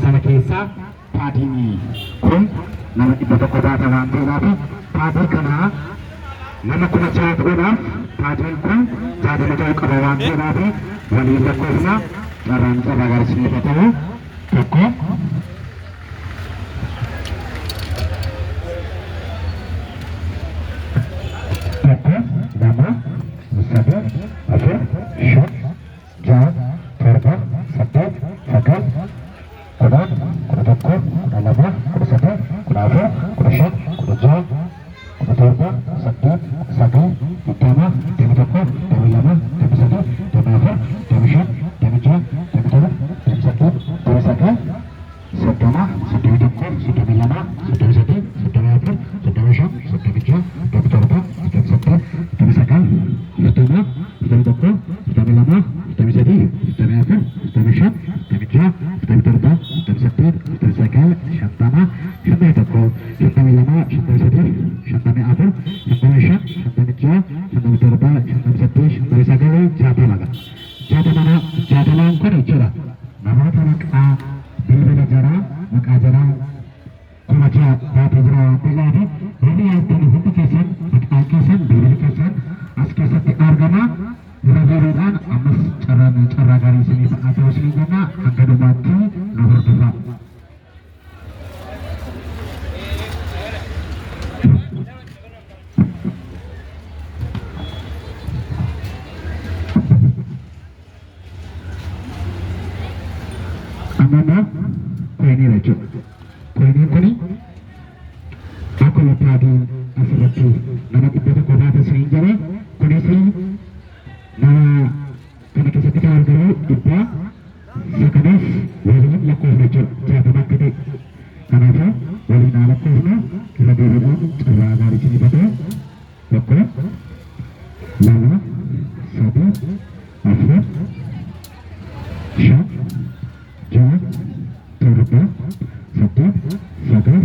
sana keessa paadiin kun nama 100 waan ta'eef paadii kana nama 6 godhaaf paadiin kun jaadamata qaba waan ta'eef waliin lakkoofna carraan garsiisee ta'u tokko lama sadii afur shan jaha torba saddeet sagal kudhan kudha tokko kudha lama kudha sadii kudha afur kudha shan kudha jaha kudha torba saddeet sagal 20 21 22 23 24 25 26 27 28 29 Amana koini rajo. Koini kuni aku lupa di asrati. Nama kita tu kota tu sehingga kuni sih nama kena kisah kita harus kita sekarang wajib lakukan rajo. Jangan kita kenapa wajib lakukan kita dulu cara dari sini pada lakukan lama satu afur syak jaha torba saddeet sagal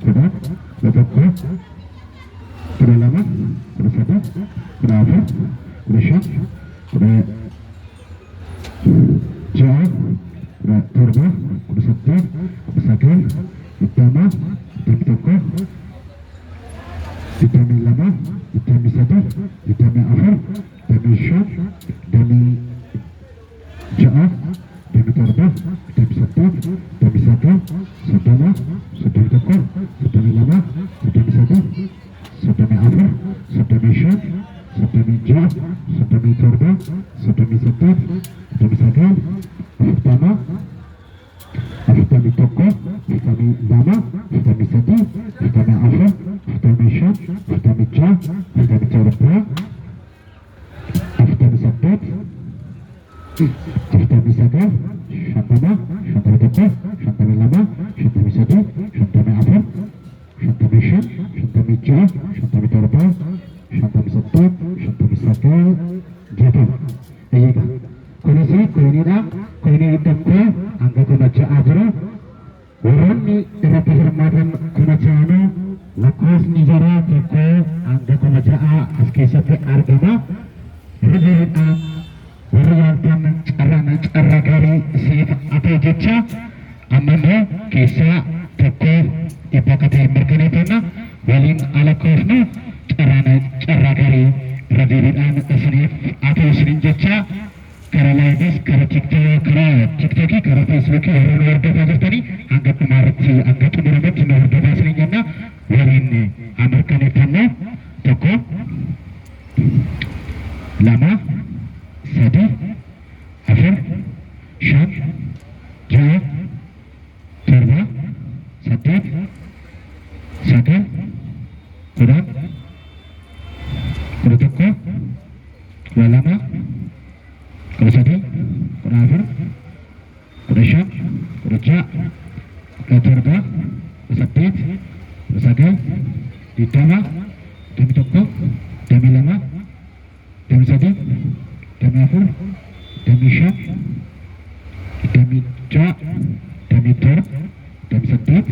kudhan kudha tokko kudha lama kudha sadii kudha afur kudha shan kudha jaha kudha torba kudha saddeet kudha sagal 20 21 22 23 24 25 jaha demi torba demi saddeet demi sagal soddoma soddomi tokko soddomi lama soddomi sadii soddomi afur soddomi shan soddomi jaha soddomi torba soddomi saddeet soddomi sagal afurtama afurtami tokko afurtami lama afurtami sadii afurtami afur afurtami shan afurtami jaha afurtami torba afurtami saddeet afurtami sagal shantama shantami tokko shantami lama shantami sadii shantami afur shantami shan shantami jaha shantami torba shantami saddeet shantami sagal jaatama. Eeyyega kunis koiniidha. Koinii tokko hanga kuma ja'a jira. Warroonni irratti hirmaatan kuma ja'anu lakkoofni jara tokko hanga kuma ja'a as keessatti argama. Rigiidhaan warra yaaltan carraa gaarii siif ate jecha ammallee keessaa tokko dhibba akka ta'e mirkaneeffanna waliin lakkoofnu carraa gaarii irra deebiidhaan isiniif ate isiniin jecha karaa laayivii karaa tiiktookii karaa feesbuukii yeroo nu hordofaa jirtanii hanga dhumaarratti hanga xumuraatti nu hordofaa isiniin jenna waliin mirkaneeffanna tokko lama sadii afur shan jaha torba saddeet sagal kudhan kudha tokko kudha lama kudha sadii kudha afur kudha shan kudha jaha kudha torba kudha saddeet kudha sagal 20 21 22 23 24 25 26 27 28 29 30 31 32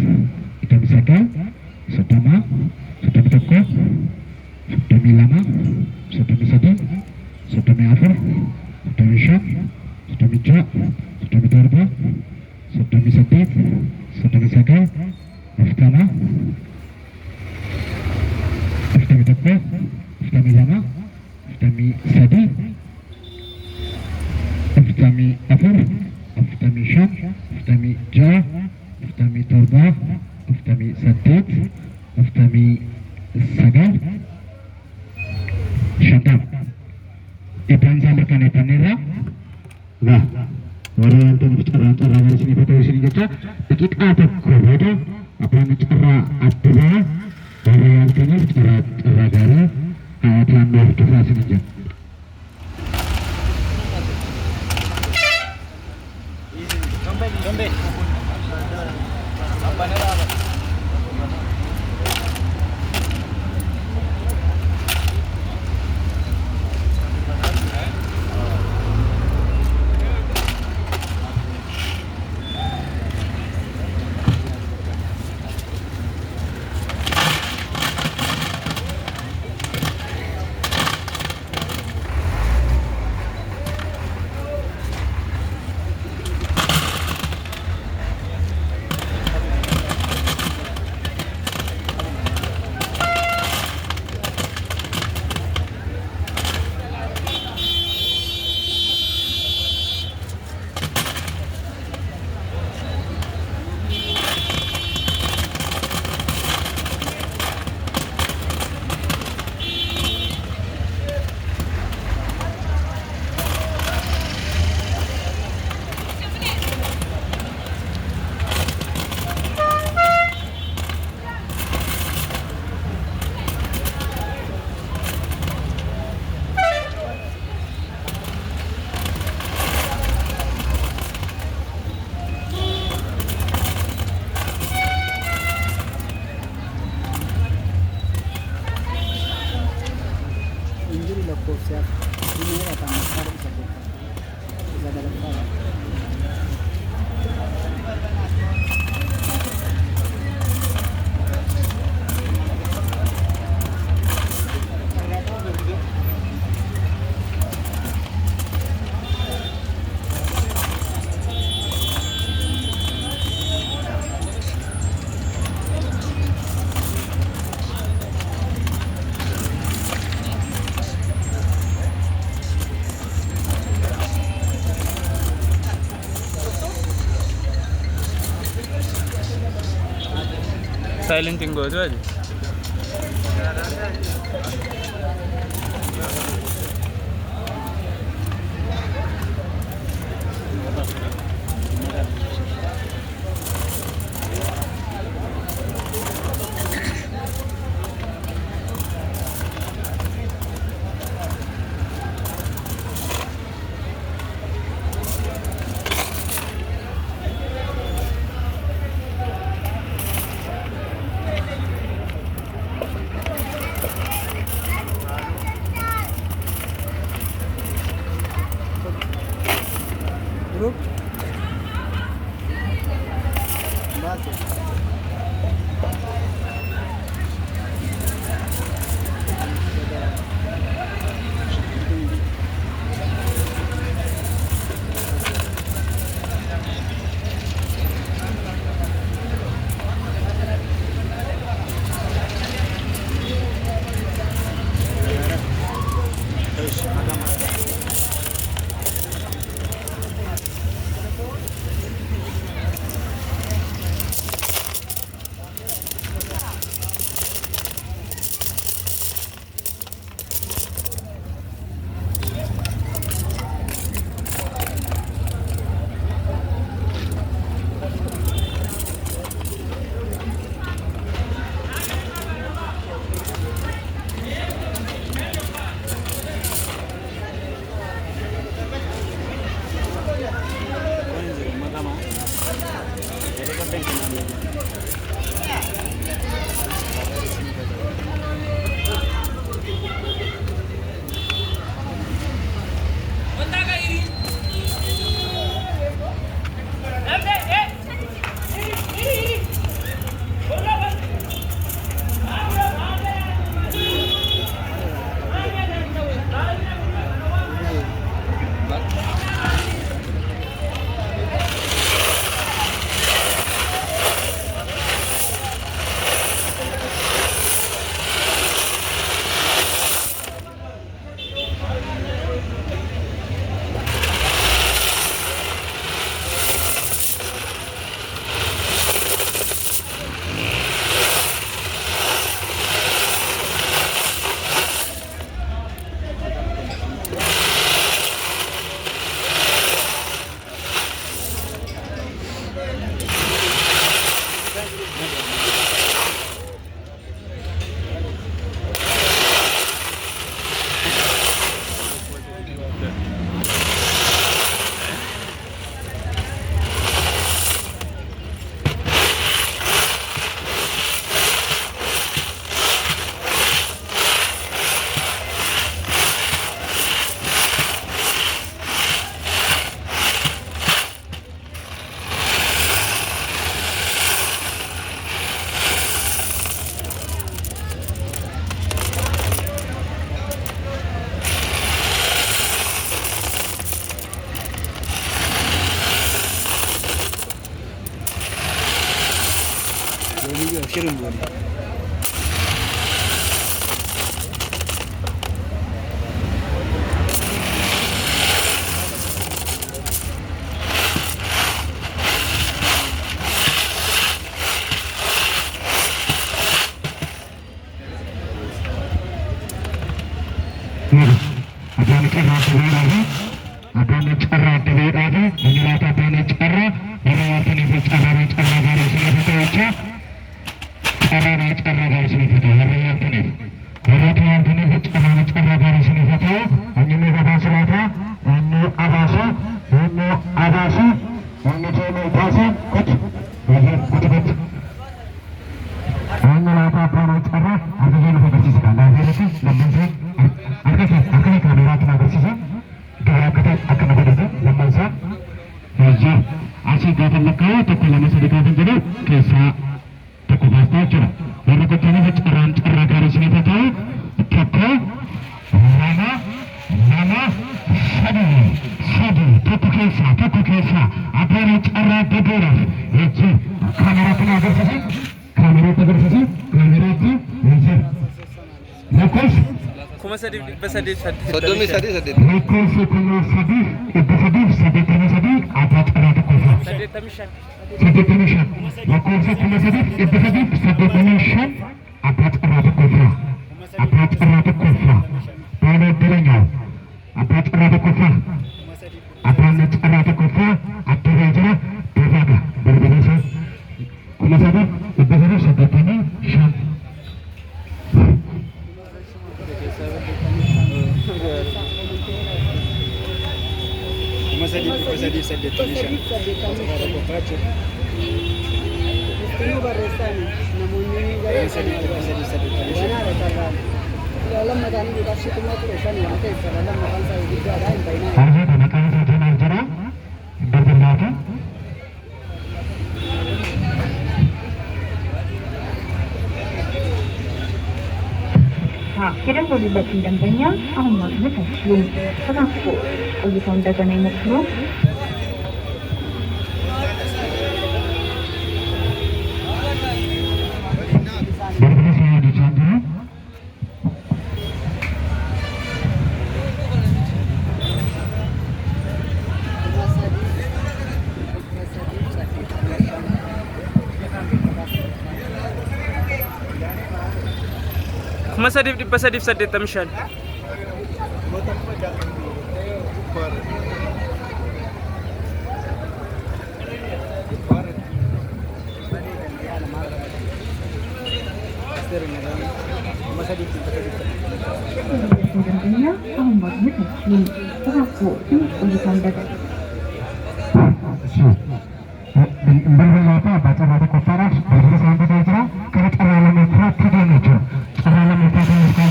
33 34 35 36 37 38 afurtamii ja'a, afurtamii torba, afurtamii saddeet, afurtamii sagal, shantama. Dhibbaan isaa mirkaneeffanneerra. Warri wantoonni carraa gara isiniif ta'u isin jecha daqiiqaa tokko booda abbaan carraa adda ba'a. Warri yaaltaniif carraa gaarii taannoo hordofaa isin jenna. Silencing go tu aja. Grup batu Kirim böyle. Akan cerah lagi, akan cerah lagi, inilah akan cerah, orang ini cerah dari sini betul. Cerah dari sini betul, orang ini. Orang ini cerah dari sini betul. Ini apa selata? Ini abasa, ini abasa, ini cuma abasa. Kut, kut. Inilah apa cerah, ada yang bersih sekali. Ada sih, lemah sih. Akan kamera kena bersih. Kalau kita akan ada itu, lemah sih. Ya, asyik datang lekau, tapi lama sedih datang jadi kisah. Toko basta cura. Lalu kita ni cerah dari sini betul. Toko, nama, sadi. Toko kisah. Apa ni cerah diberas? Ya, kamera kena bersih. Kamera bersih. Kamera itu, ya. Lepas. Kuma sadii dhibba sadii Soddomii sadii saddeet. Lakkoofsa kuma sadii dhibba saddeettamii sadii abbaa carraa tokkoffaa. 85. 85. Lakkoofsa kuma sadii dhibba saddeettamii shan abbaa carraa tokkoffaa. Abbaa carraa tokkoffaa. Baala Addaranyaaw abbaa carraa tokkoffaa. Abbaan carraa tokkoffaa Addabaa jira Dabaaga Balbalasa kuma sadii dhibba saddeettamii shan. Masa di saddeet mishan. Istimewa barreessaan namoonni gara lama ta'anii leadershipii ture shan lama keessa lama kan isaa guddaadha hin baay'inaan. Harga kana kan isaatiin maal jira? Balbalata. የደወሉበትን ደንበኛ አሁን ማግኘት አይችሉም። ተሳትፎ ቆይተው እንደገና ይሞክሩ። Kuma sadii dhibba saddeettamii shan. ደንበኛ አሁን ማግኘት አይችሉም። ተሳትፎ ቆይተው እንደገና Balbalata baca baca koparas, balbalata sampai saja. Kalau cara lemah tidak lucu. Cara lemah tidak lucu.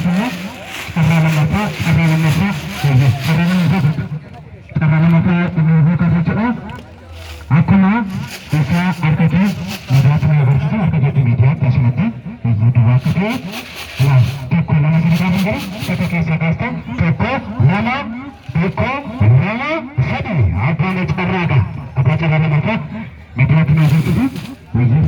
Cara lemah ini bukan lucu. Aku mah bisa artinya media televisi, artinya media kasih itu dua kali. Ya, toko lama sudah menjadi. Toko kisah kasta, toko lama sedih. Apa ni cara apa? Apa cara lemah? Media televisi itu, wajib.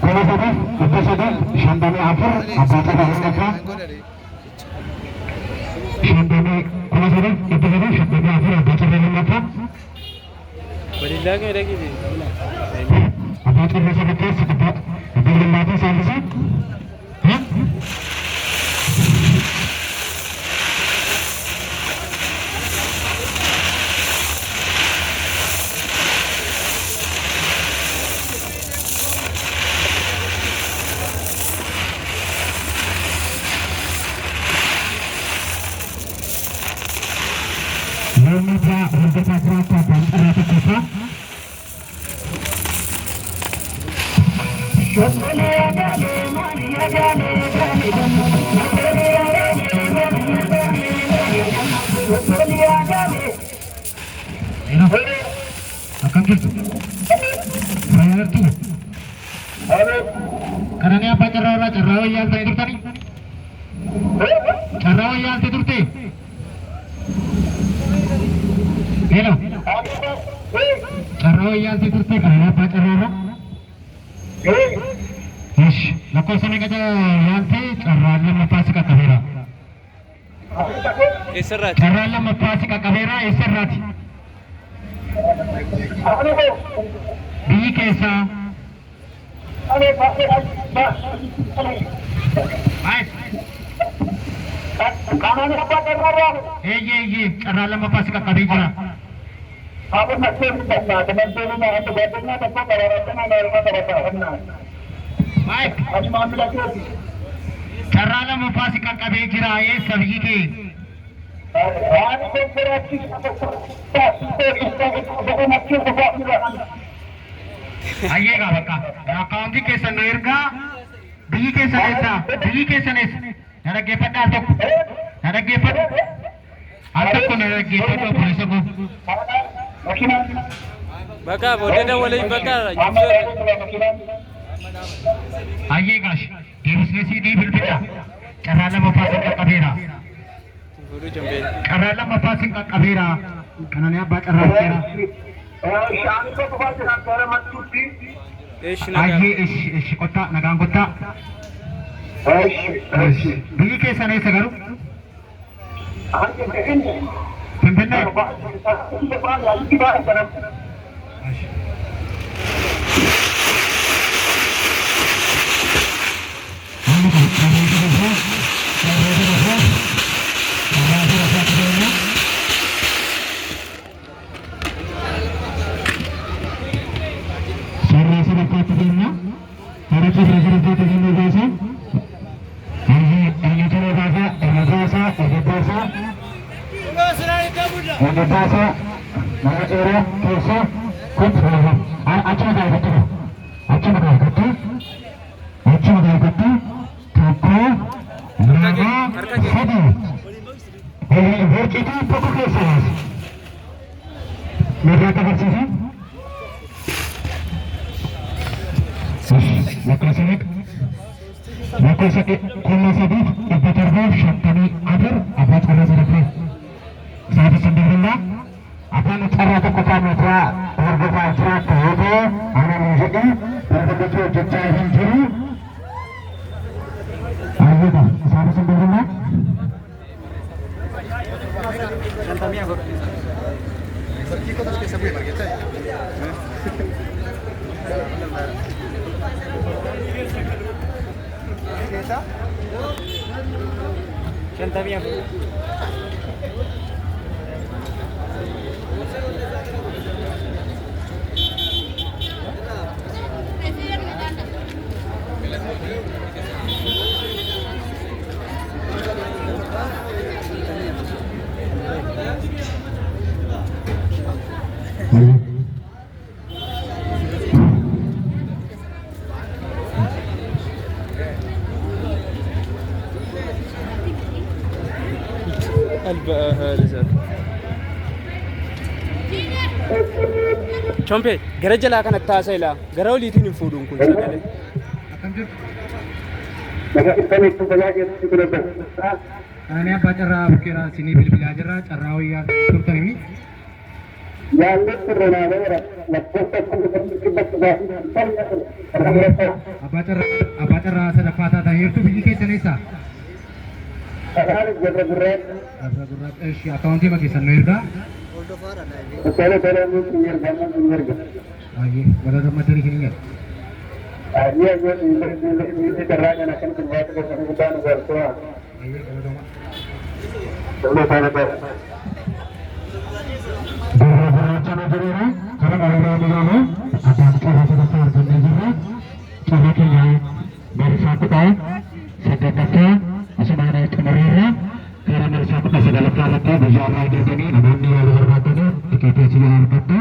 Kalau tadi, itu saja. Shandani apa? Apa cara mereka? Shandani, kalau tadi, itu saja. Shandani apa? Cara mereka? Berilah ke lagi ni. Apa cara mereka? Sekitar, beri mati sampai. Hah? Media untuk masyarakat dan rakyat kita. Akan gitu. Saya ngerti. Karena ini apa cara yang tidur tadi? Cara yang tidur tadi. Hello. Carro yang itu tuh karena apa caranya? Yes, lakon sana kita yang itu caranya lepas ke kamera. Israt. Caranya lepas ke kamera, israt. Di kesa. Baik. ये कराला में पास का कभी जरा माइक कराला में पास का कभी जरा ये सभी के आइएगा बका अकाउंट के सनेर का डी के सनेसा डी के सनेस यार गेपट डाल दो यार गेपट आता को ना गेपट तो पुलिस को बका बोले ना बोले बका आइएगा देवस ने सी डी बिल बेटा कराला मफासिन का कबीरा गुरु जंबे कराला मफासिन का कबीरा कनाने अब बात रहा तेरा शाम को तो बात कर मत छुट्टी ايش نقال आइए इस कोटा नगांग कोटा डी के सने सगरू पिंपन्ने Maka sakit kena sedih ibu terbang syantani akhir apa cara sedih saya sendirilah apa cara kita mitra berbuka acara itu anak musiknya berbuka jejak hijau ayo dah saya sendirilah Canta bien. Chompe, gara jala kana taasai la, gara waliitiin hin fuudhuun kun sagalee. Ani apa cara kira sini bilbil aja cara wiyar turtan ini. Apa cara sedapata tahir tu biji ke senesa. Account ही बाकी सन्नोर का आगे बता तो मत लिखनी है आइए कर रहा है ना कल बात को समझता नहीं करते हैं आइए चलो सारे पे चलो जरूर है चलो आगे में अब आपके हाथ से सार करने की है चलो के यहाँ मेरे साथ का secretary Asmana itu mereka karena mereka kasih dalam kalangan berjalan ini, namun dia berkata, kita tidak berkata.